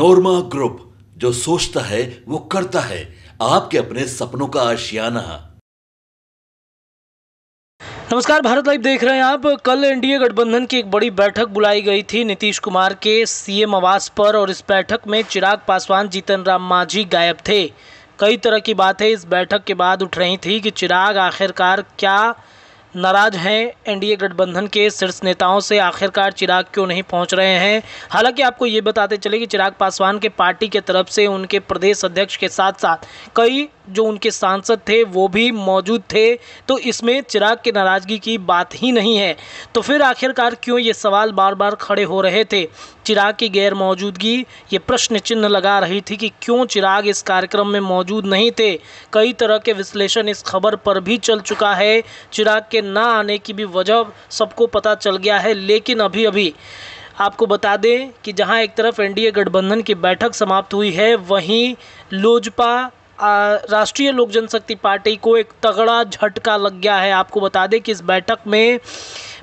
Panorama group, जो सोचता है वो करता है। आपके अपने सपनों का आशियाना। नमस्कार, भारत लाइव देख रहे हैं आप। कल एनडीए गठबंधन की एक बड़ी बैठक बुलाई गई थी नीतीश कुमार के सीएम आवास पर, और इस बैठक में चिराग पासवान, जीतन राम मांझी गायब थे। कई तरह की बातें इस बैठक के बाद उठ रही थी कि चिराग आखिरकार क्या नाराज हैं एनडीए गठबंधन के शीर्ष नेताओं से, आखिरकार चिराग क्यों नहीं पहुंच रहे हैं। हालांकि आपको ये बताते चले कि चिराग पासवान के पार्टी के तरफ से उनके प्रदेश अध्यक्ष के साथ साथ कई जो उनके सांसद थे वो भी मौजूद थे, तो इसमें चिराग की नाराज़गी की बात ही नहीं है। तो फिर आखिरकार क्यों ये सवाल बार बार खड़े हो रहे थे। चिराग की गैर मौजूदगी ये प्रश्न चिन्ह लगा रही थी कि क्यों चिराग इस कार्यक्रम में मौजूद नहीं थे। कई तरह के विश्लेषण इस खबर पर भी चल चुका है। चिराग के ना आने की भी वजह सबको पता चल गया है। लेकिन अभी आपको बता दें कि जहां एक तरफ एनडीए गठबंधन की बैठक समाप्त हुई है, वहीं लोजपा राष्ट्रीय लोक जनशक्ति पार्टी को एक तगड़ा झटका लग गया है। आपको बता दें कि इस बैठक में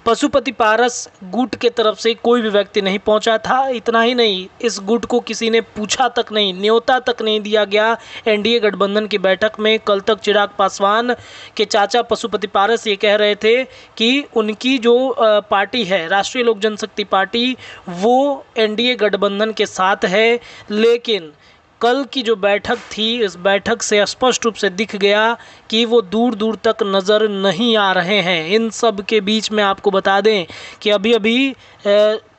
पशुपति पारस गुट के तरफ से कोई भी व्यक्ति नहीं पहुंचा था। इतना ही नहीं, इस गुट को किसी ने पूछा तक नहीं, न्योता तक नहीं दिया गया। एनडीए गठबंधन की बैठक में कल तक चिराग पासवान के चाचा पशुपति पारस ये कह रहे थे कि उनकी जो पार्टी है, राष्ट्रीय लोक जनशक्ति पार्टी, वो एनडीए गठबंधन के साथ है। लेकिन कल की जो बैठक थी, इस बैठक से स्पष्ट रूप से दिख गया कि वो दूर दूर तक नज़र नहीं आ रहे हैं। इन सब के बीच में आपको बता दें कि अभी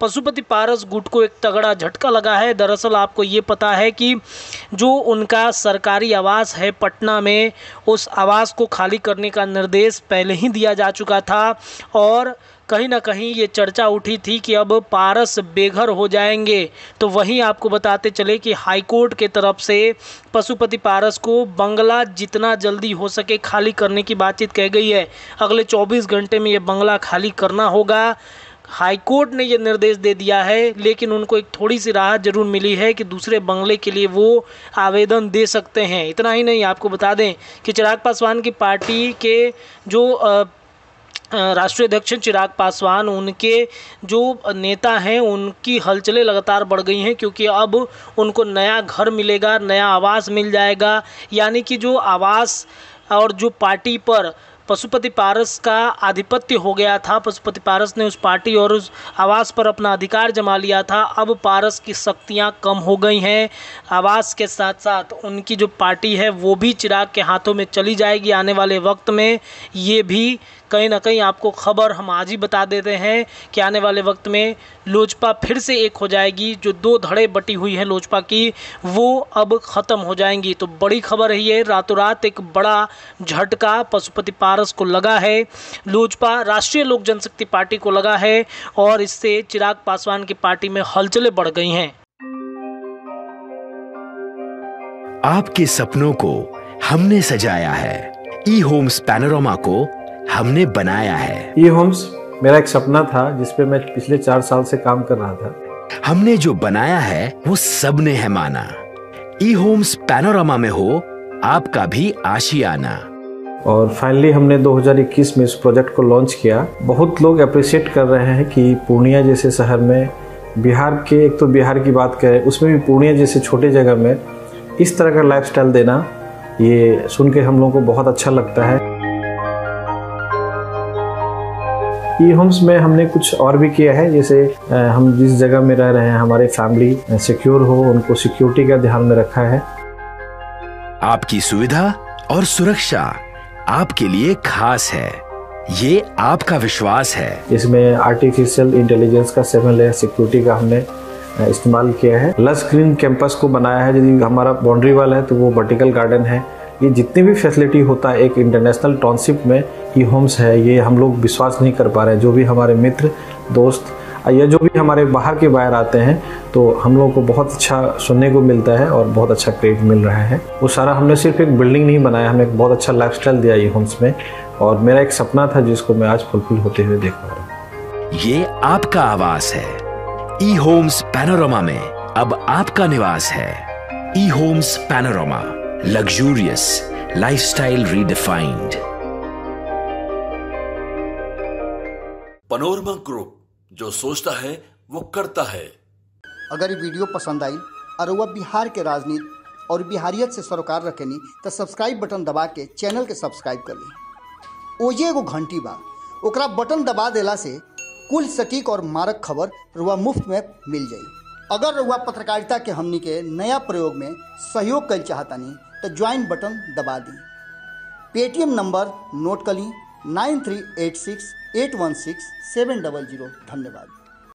पशुपति पारस गुट को एक तगड़ा झटका लगा है। दरअसल आपको ये पता है कि जो उनका सरकारी आवास है पटना में, उस आवास को खाली करने का निर्देश पहले ही दिया जा चुका था, और कहीं ना कहीं ये चर्चा उठी थी कि अब पारस बेघर हो जाएंगे। तो वहीं आपको बताते चले कि हाईकोर्ट के तरफ से पशुपति पारस को बंगला जितना जल्दी हो सके खाली करने की बातचीत कह गई है। अगले 24 घंटे में ये बंगला खाली करना होगा। हाईकोर्ट ने ये निर्देश दे दिया है, लेकिन उनको एक थोड़ी सी राहत जरूर मिली है कि दूसरे बंगले के लिए वो आवेदन दे सकते हैं। इतना ही नहीं, आपको बता दें कि चिराग पासवान की पार्टी के जो राष्ट्रीय अध्यक्ष चिराग पासवान, उनके जो नेता हैं, उनकी हलचलें लगातार बढ़ गई हैं, क्योंकि अब उनको नया घर मिलेगा, नया आवास मिल जाएगा। यानी कि जो आवास और जो पार्टी पर पशुपति पारस का आधिपत्य हो गया था, पशुपति पारस ने उस पार्टी और उस आवास पर अपना अधिकार जमा लिया था, अब पारस की शक्तियां कम हो गई हैं। आवास के साथ साथ उनकी जो पार्टी है वो भी चिराग के हाथों में चली जाएगी आने वाले वक्त में। ये भी कहीं ना कहीं आपको खबर हम आज ही बता देते हैं कि आने वाले वक्त में लोजपा फिर से एक हो जाएगी। जो दो धड़े बटी हुई है लोजपा की, वो अब ख़त्म हो जाएंगी। तो बड़ी खबर है ये, रातों रात एक बड़ा झटका पशुपति पारस को लगा है, लोजपा राष्ट्रीय लोक जनशक्ति पार्टी को लगा है, और इससे चिराग पासवान की पार्टी में हलचलें बढ़ गई हैं। आपके सपनों को हमने सजाया है, ई होम्स पैनोरमा को हमने बनाया है। ई होम्स मेरा एक सपना था जिसपे मैं पिछले 4 साल से काम कर रहा था। हमने जो बनाया है वो सबने है माना। ई होम्स पैनोरमा में हो आपका भी आशियाना। और फाइनली हमने 2021 में इस प्रोजेक्ट को लॉन्च किया। बहुत लोग अप्रिशिएट कर रहे हैं कि पूर्णिया जैसे शहर में, बिहार के, एक तो बिहार की बात करें उसमें भी पूर्णिया जैसे छोटे जगह में इस तरह का लाइफस्टाइल देना, ये सुन के हम लोगों को बहुत अच्छा लगता है। ई होम्स में हमने कुछ और भी किया है, जैसे हम जिस जगह में रह रहे हैं हमारे फैमिली सिक्योर हो, उनको सिक्योरिटी का ध्यान में रखा है। आपकी सुविधा और सुरक्षा आपके लिए खास है, ये आपका विश्वास है। इसमें आर्टिफिशियल इंटेलिजेंस का 7 लेयर सिक्योरिटी का हमने इस्तेमाल किया है। लस ग्रीन कैंपस को बनाया है। यदि हमारा बाउंड्री वाल है तो वो वर्टिकल गार्डन है। ये जितनी भी फैसिलिटी होता है एक इंटरनेशनल टाउनशिप में, ई होम्स है, ये हम लोग विश्वास नहीं कर पा रहे हैं। जो भी हमारे मित्र, दोस्त या जो भी हमारे बाहर के बाहर आते हैं, तो हम लोगों को बहुत अच्छा सुनने को मिलता है और बहुत अच्छा क्रेडिट मिल रहा है। वो सारा हमने सिर्फ एक बिल्डिंग नहीं बनाया, हमने एक बहुत अच्छा लाइफस्टाइल दिया ई होम्स में, और मेरा एक सपना था जिसको मैं आज फुलफिल होते हुए देख पा रहा हूँ। ये आपका आवास है। ई होम्स पैनोरमा में अब आपका निवास है। E Homes Panorama, luxurious lifestyle redefined. Panorama group, जो सोचता है वो करता है। अगर ये वीडियो पसंद आई और वह बिहार के राजनीति और बिहारियत से सरोकार रखेनी तो सब्सक्राइब बटन दबा के चैनल के सब्सक्राइब कर ली। ओजे एगो घंटी बा, ओकरा बटन दबा देला से कुल सटीक और मारक खबर रुआ मुफ्त में मिल जाई। अगर रुआ पत्रकारिता के हमनी के नया प्रयोग में सहयोग कर चाहतानी तो ज्वाइन बटन दबा दी। पेटीएम नंबर नोट कर ली 9386816700। धन्यवाद।